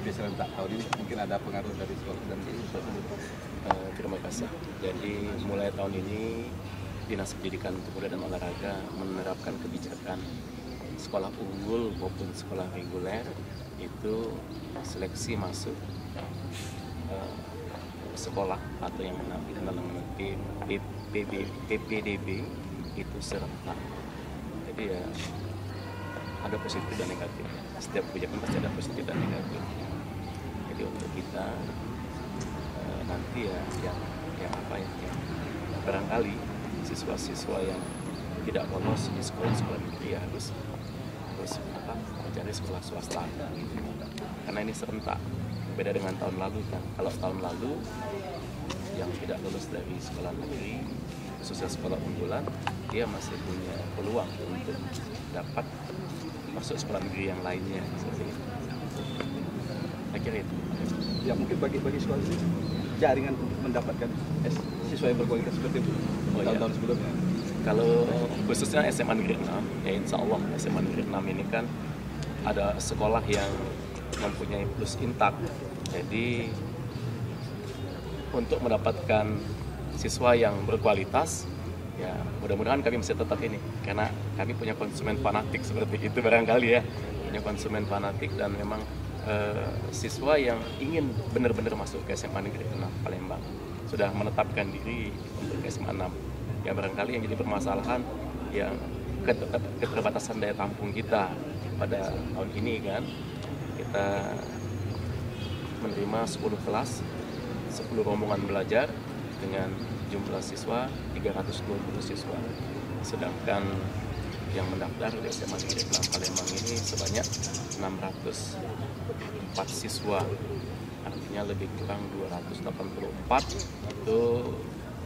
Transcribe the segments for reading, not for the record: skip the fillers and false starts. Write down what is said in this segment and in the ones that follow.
PSBB serentak tahun ini mungkin ada pengaruh dari sekolah dan Terima kasih. Jadi mulai tahun ini Dinas Pendidikan Pemuda dan Olahraga menerapkan kebijakan sekolah unggul maupun sekolah reguler itu seleksi masuk sekolah atau yang dikenal dengan PPDB itu serentak. Jadi ya ada positif dan negatif. Setiap kebijakan pasti ada positif dan negatif. Jadi untuk kita nanti ya yang barangkali siswa-siswa yang tidak lolos di sekolah-sekolah negeri ya harus mencari sekolah swasta karena ini serentak, beda dengan tahun lalu kan. Kalau tahun lalu yang tidak lulus dari sekolah negeri khususnya sekolah unggulan dia masih punya peluang untuk dapat masuk sekolah negeri yang lainnya seperti itu. Akhirnya itu Ya mungkin bagi sekolah ini jaringan untuk mendapatkan siswa yang berkualitas seperti itu tahun-tahun sebelumnya. Kalau khususnya SMA Negeri 6, ya insya Allah SMA Negeri 6 ini kan ada sekolah yang mempunyai plus intak. Jadi untuk mendapatkan siswa yang berkualitas, ya mudah-mudahan kami masih tetap ini. Karena kami punya konsumen fanatik seperti itu barangkali ya. Punya konsumen fanatik dan memang siswa yang ingin benar-benar masuk ke SMA Negeri 6 Palembang sudah menetapkan diri untuk ke SMA 6. Ya barangkali yang jadi permasalahan yang keterbatasan daya tampung kita pada tahun ini kan, kita menerima 10 kelas, 10 rombongan belajar dengan jumlah siswa 320 siswa. Sedangkan yang mendaftar di SMA Negeri 6 Palembang ini sebanyak 604 siswa, artinya lebih kurang 284 itu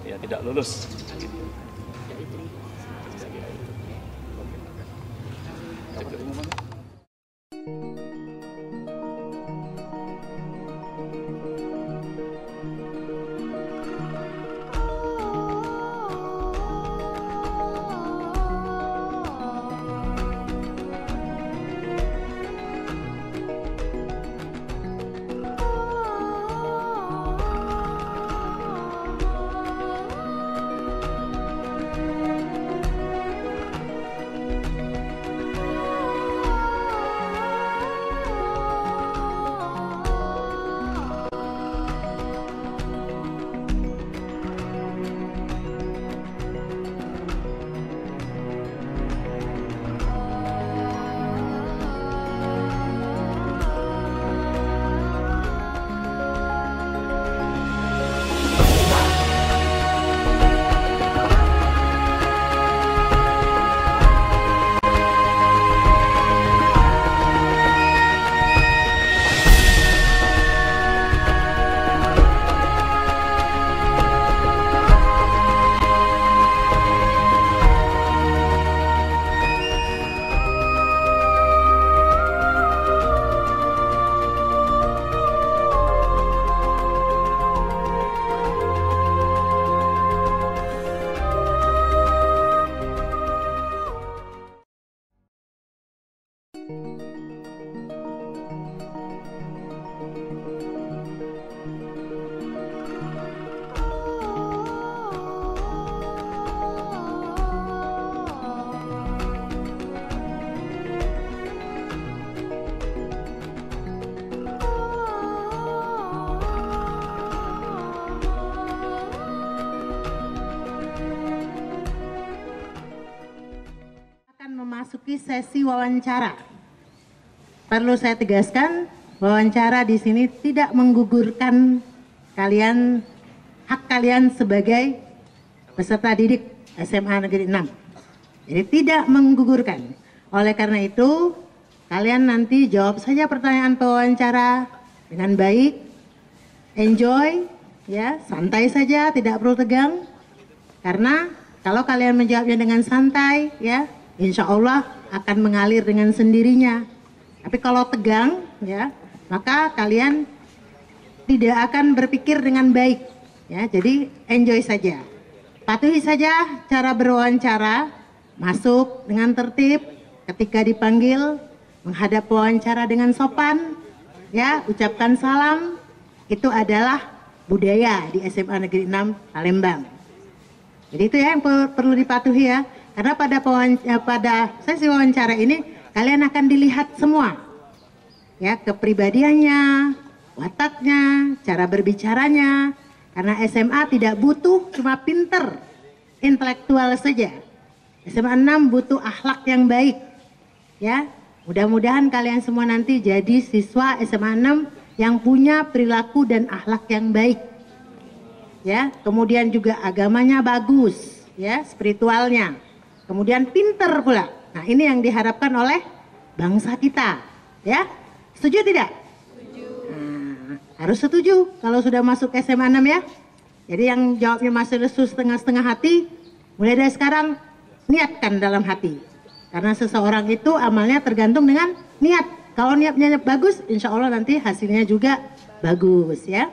ya tidak lulus. Memasuki sesi wawancara. Perlu saya tegaskan, wawancara di sini tidak menggugurkan hak kalian sebagai peserta didik SMA Negeri 6. Jadi tidak menggugurkan. Oleh karena itu, kalian nanti jawab saja pertanyaan pewawancara dengan baik, enjoy, ya, santai saja, tidak perlu tegang. Karena kalau kalian menjawabnya dengan santai, ya, insya Allah akan mengalir dengan sendirinya. Tapi kalau tegang, ya, maka kalian tidak akan berpikir dengan baik. Ya, jadi enjoy saja. Patuhi saja cara berwawancara, masuk dengan tertib, ketika dipanggil menghadap wawancara dengan sopan, ya, ucapkan salam. Itu adalah budaya di SMA Negeri 6 Palembang. Jadi itu ya yang perlu dipatuhi ya. Karena pada sesi wawancara ini kalian akan dilihat semua. Ya, kepribadiannya, wataknya, cara berbicaranya. Karena SMA tidak butuh cuma pinter, intelektual saja. SMA 6 butuh akhlak yang baik. Ya, mudah-mudahan kalian semua nanti jadi siswa SMA 6 yang punya perilaku dan akhlak yang baik. Ya, kemudian juga agamanya bagus, ya, spiritualnya. Kemudian pinter pula. Nah, ini yang diharapkan oleh bangsa kita, ya. Setuju tidak? Setuju. Nah, harus setuju kalau sudah masuk SMA 6 ya. Jadi yang jawabnya masih lesu setengah-setengah hati, mulai dari sekarang niatkan dalam hati. Karena seseorang itu amalnya tergantung dengan niat. Kalau niatnya bagus, insya Allah nanti hasilnya juga bagus ya.